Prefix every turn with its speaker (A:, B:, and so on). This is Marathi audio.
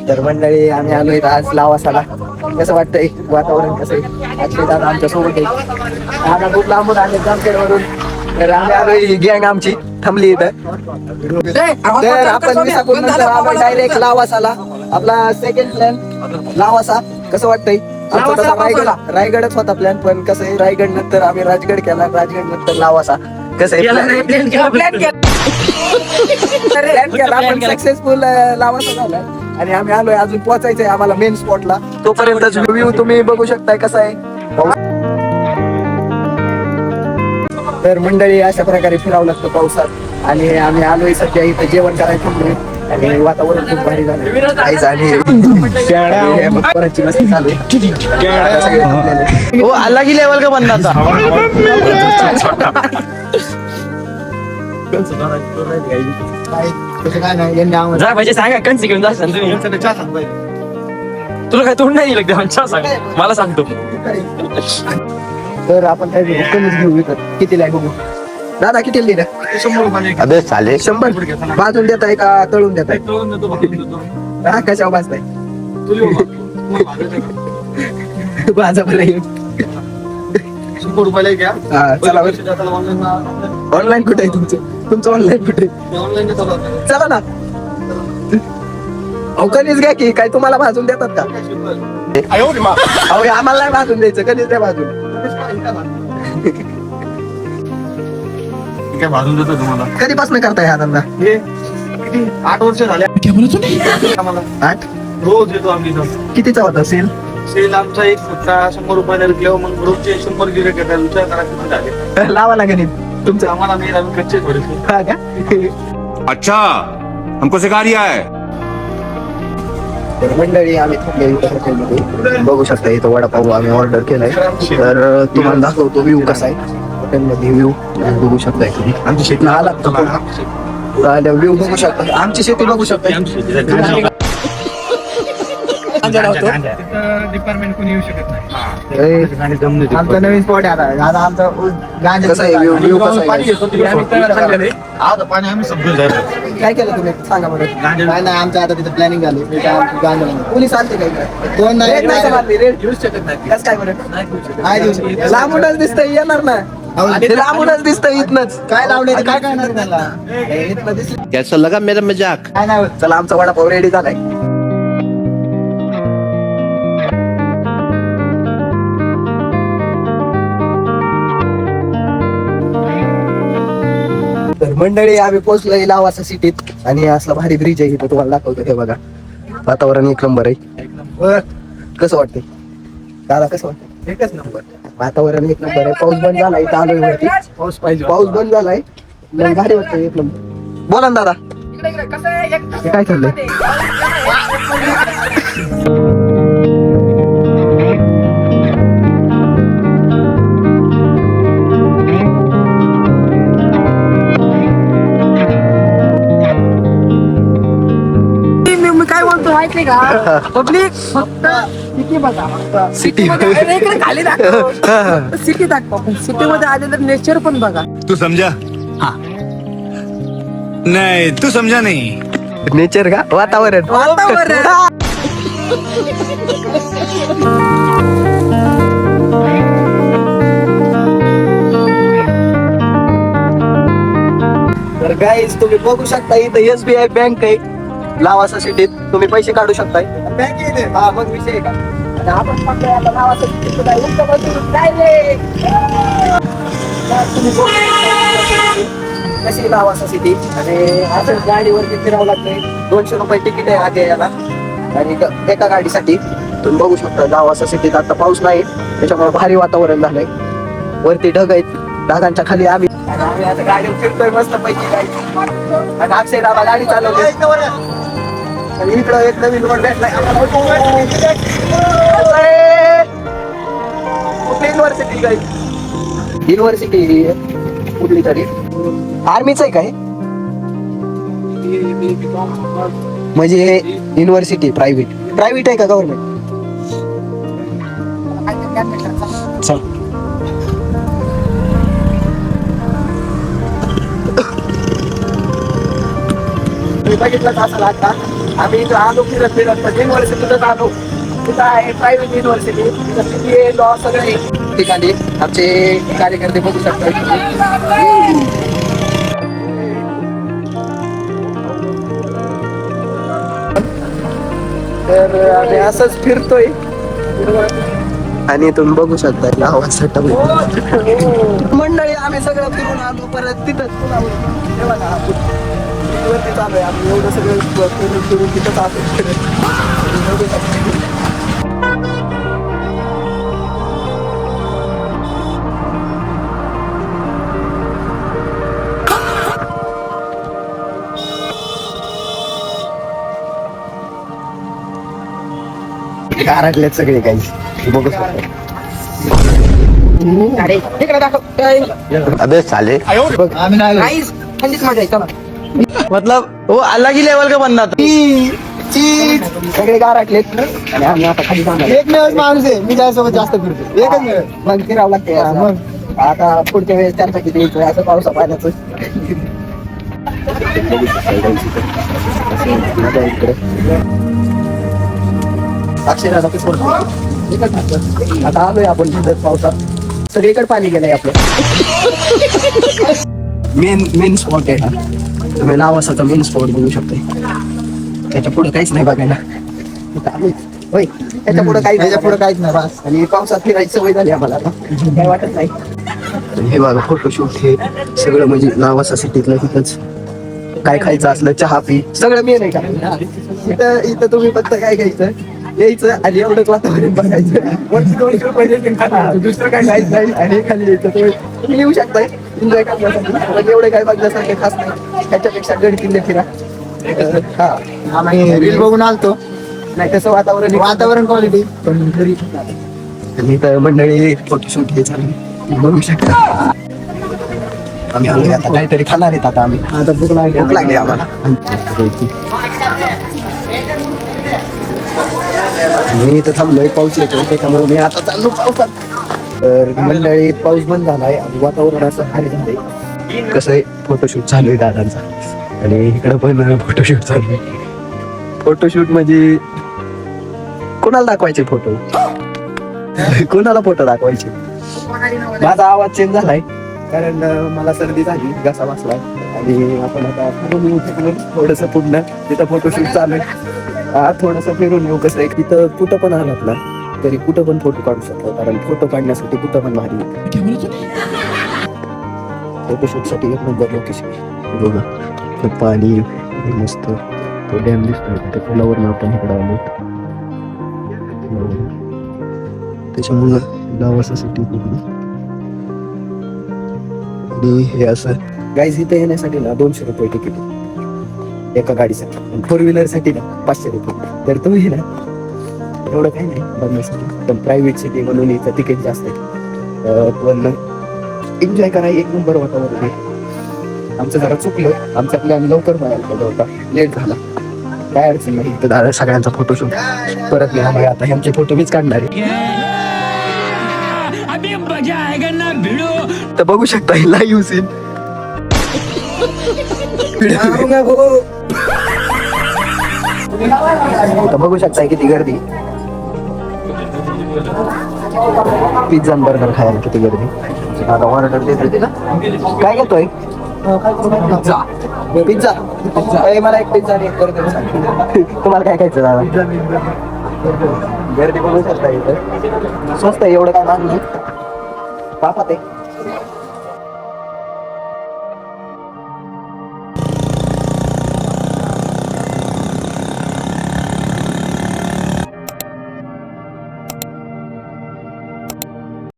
A: तर मंडळी आम्ही आलोय आज लावासाला. कसं वाटतंय वातावरण कसं आहे? अक्षय दादा आमच्या सोबत आहे. आता खूप लांबून आले जामखेडवरून. तर आम्ही आलोय गँग आमची थांबली इथं. तर आपण विसापूर नंतर आलोय डायरेक्ट लावासाला. आपला सेकंड प्लॅन लावासा. कसं वाटतंय? आमचा तसा रायगडच होता प्लॅन, पण कसं आहे रायगड नंतर आम्ही राजगड केला, राजगड नंतर लावासा. कसं आहे प्लॅन केला आपण सक्सेसफुल लावासा झाला. आणि आम्ही आलोय, अजून पोहोचायचंय आम्हाला मेन स्पॉटला. तोपर्यंत व्ह्यू तुम्ही बघू शकताय कसा आहे. तर मंडळी अशा प्रकारे फिरावं लागतं पावसात. आणि आम्ही आलोय सध्या इथं जेवण करायला थांबलोय. आणि वातावरण खूप भारी झालं.
B: वो अलग ही लेवल का बंदा था.
A: काय नाही
B: सांगा कणसी घेऊन जा तुम्ही. तुला काय तोंड नाही लागते सांग मला सांगतो.
A: तर आपण काय कमीच घेऊ विकत. कितीला आहे बघू दादा, किती लिहिलं?
C: 100 रुपये.
B: अबे साले
A: 100 भाजून देताय का तळून देताय? हा कशावर भाजताय? भाजा मला
C: 100 रुपयाला घ्या.
A: हा चला
C: ऑनलाईन
A: ऑनलाईन कुठे आहे तुमचं ऑनलाईन कुठे आहे?
C: ऑनलाईन
A: चला ना. अहो कणीस घ्या की, काय तुम्हाला भाजून देतात का? अहो आम्हाला नाही भाजून द्यायचं, कणीस द्या भाजून.
C: काय भाजून देतो तुम्हाला.
A: कधीपासून करताय हा धंदा?
C: हे किती 8 वर्ष झाले आम्हाला.
A: 8?
C: रोज येतो आम्ही इथं.
A: कितीचा होता सेल?
C: सेल आमचा एक फक्त 100 रुपयाला विकल्यावर मग रोजचे 100 गिरे घेतात. विचार करा किती झाले.
A: लावा ना गणित तुमचं.
C: आम्हाला मी आम्ही कच्चे थोडेसे.
A: हा का?
D: अच्छा हमको सिखा रिया है.
A: तर मंडळी आम्ही थांबलो इथं हॉटेलमध्ये. बघू शकता इथं वडापाव आम्ही ऑर्डर केलाय. तर तुम्हाला दाखवतो व्ह्यू कसा आहे हॉटेलमध्ये. व्ह्यू बघू शकताय तुम्ही. आमची शेती आला व्ह्यू बघू शकता. आमची शेती बघू शकता.
C: डिपार्टमेंट कोणी येऊ शकत नाही.
A: आमचा नवीन स्पॉट आहे आता आमचा गांजा कसा आहे व्ह्यू कसा आहे?
C: पाणी आम्ही समजून जायचं.
A: काय केलं तुम्ही सांगा बरं. काय नाही आमचं आता तिथं प्लॅनिंग झाली. पोलीस आलते काय? कोण नाही रेट घेऊ शकत नाही. कसं काय बरं? नाही देऊ शकत. लांबूनच दिसतंय येणार ना. लांबूनच दिसतंय इथनच. काय लावले काय करणार त्याला? इथनं दिसलं
B: कैसा लगा मेरा मजाक.
A: काय नाही होत. चला आमचा वडापाव रेडी झालाय. तर मंडळी आम्ही पोहोचलोय लावासा सिटीत. आणि असला भारी ब्रिज आहे इथं तुम्हाला दाखवतो. हे बघा वातावरण एक नंबर आहे. कसं वाटतंय दादा? कसं वाटतं? एकच नंबर वातावरण एक नंबर आहे. पाऊस बंद झालाय इथं आलोय वरती. पाऊस बंद झालाय. मग भारी वाटतंय एक नंबर. बोला ना दादा, हे काय चाललंय?
E: माहिती का पब्लिक फक्त सिटी बघा. सिटी खाली दाखव. सिटी दाखव. सिटी मध्ये आलेलं नेचर पण बघा.
D: तू समझा? हाँ. नहीं तू समझा नहीं.
A: नेचर का वातावरण? तर गाईज तुम्ही बघू शकता इथं SBI बँक आहे लावासा सिटीत. तुम्ही पैसे काढू शकताय. हा मग विषय आहे का? आणि आपण म्हणतोय आता लावासा सिटीत काय उंच डायरेक्ट कशी लावासा सिटी. आणि असं गाडीवरती फिरावं लागतंय. 200 रुपये तिकीट आहे आगे याला. आणि एका गाडीसाठी तुम्ही बघू शकता लावासा सिटीत. आता पाऊस नाही त्याच्यामुळे भारी वातावरण झालंय. वरती ढग आहेत, ढगांच्या खाली आम्ही. आणि आम्ही आता गाडीवर फिरतोय मस्त पैकी गाडी. आणि अक्षय दादा गाडी चालवते. आणि इकडं एक नवीन रोड भेटलाय युनिव्हर्सिटी. काय युनिव्हर्सिटी कुठली तरी आर्मीच आहे काय? म्हणजे युनिव्हर्सिटी प्रायव्हेट आहे का गव्हर्नमेंट? चल बघितलं असेल आता आम्ही इथं आलो फिरत फिरत युनिव्हर्सिटीतच आलो. तिथं आहे प्रायव्हेट युनिव्हर्सिटी, तिथं CPA लॉ सगळे ठिकाणी आमचे कार्यकर्ते बघू शकतात. तर आम्ही असंच फिरतोय आणि तुम्ही बघू शकता गावाचा मंडळी. आम्ही सगळं फिरून आलो परत तिथंच पुन्हा हे बघा, वरती चालू आहे. आम्ही एवढं सगळं फिरून फिरून तिथंच आलो. गारटलेत सगळे काही बघू शकतो.
E: अरे तिकडे दाखव.
D: अबे साले
E: काहीच थंडीच मजा आहे. चला.
A: मतलब वो अलग ही लेवल का बनना था. सगळे गारटलेत आणि आम्ही आता खाली जाणार.
E: एकमेव माणूस आहे मी त्यासोबत जास्त फिरतो. एकच
A: मग फिरावं लागते. मग आता पुढच्या वेळेस त्यांचा किती यायचं असं पावसा पाण्याचं. अक्षरशः कसं होतं. आता आलोय आपण तिथं पावसात. सगळीकडे पाणी गेलंय आपलं. मेन स्पॉट आहे हा. तुम्ही लावासाचा मेन स्पॉट बघू शकता. त्याच्या पुढे काहीच नाही बघायला. इथं आलोय. होय त्याच्या पुढे काहीच नाही बस. आणि पावसात फिरायची सवय झाली आम्हाला आता काय वाटत नाही. हे बघा फोटोशूट हे सगळं म्हणजे लावासा सिटीतलं तिथंच. काय खायचं असलं चहा पी सगळं मेन आहे का. इथं तुम्ही फक्त काय घ्यायचं यायचं आणि एवढंच वातावरण बघायचं. वरती 200 रुपये दुसरं काय खायचं नाही आणि खाली यायचं. तुम्ही येऊ शकताय एन्जॉय करण्यासाठी. म्हणजे एवढं काय बघण्यासारखं खास नाही. त्याच्यापेक्षा गड किल्ले फिरा. हा
E: आम्ही रील बघून आलतो.
A: नाही तसं
E: वातावरण क्वालिटी
A: पण घरी आणि इथं मंडळी फोटोशूट हे चालू बघू शकता. आम्ही आलोय आता काहीतरी खाणार आहेत. आता आम्ही आता भूक लागली आम्हाला. मी इथं थांबलोय पाऊस येतो त्याच्यामुळे मी आता चाललो पावसात. तर मंडळी पाऊस बंद झालाय आणि वातावरण असं भारी झालंय. कसं आहे फोटोशूट चालू आहे दादांचा आणि इकडं पण फोटोशूट चालू आहे. फोटोशूट म्हणजे कोणाला दाखवायचे फोटो. कोणाला फोटो दाखवायचे. माझा आवाज चेंज झालाय कारण मला सर्दी झाली घसा बसलाय आणि आपण आता फिरून येऊ थोडस पुढनं. तिथं फोटोशूट चालू आहे. थोडस फिरून येऊ. कसं आहे तिथं कुठं पण आलात ना तरी कुठं पण फोटो काढू शकतो कारण फोटो काढण्यासाठी कुठं पण भारी. फोटोशूट साठी एक नंबर लोकेशन बघा. पाणी मस्त तो डॅम दिसतोय त्या पुलावर आपण इकडं आलो. त्याच्यामुळं लावासासाठी आणि हे असं गाईज इथं येण्यासाठी ना 200 रुपये तिकीट एका गाडीसाठी. 4 व्हीलर साठी ना 500 रुपये. तर तुम्ही ना एवढं काही नाही बघण्यासाठी पण प्रायव्हेट सिटी म्हणून इथं तिकीट जास्त आहे. पण एन्जॉय करा. एक नंबर वातावरण आहे. आमचं जरा चुकलं. आमचा प्लॅन लवकर मिळायला पाहिजे होता. लेट झाला. काय अडचण नाही. इथं दादा सगळ्यांचा फोटोशूट परत नाही आम्हाला. आता ह्यांचे फोटो मीच काढणार आहे. तर बघू शकता लाईव्ह सीन. बघू शकता किती गर्दी. पिझ्झा बर्गर खायला किती गर्दी. आता ऑर्डर देते ना. काय घेतोय पिझ्झा. मला एक पिझ्झा आणि एक बर्गर. तुम्हाला काय खायचं दादा. गर्दी बघू शकता इथं. स्वस्त आहे एवढं काय महाग नाही. पापा ते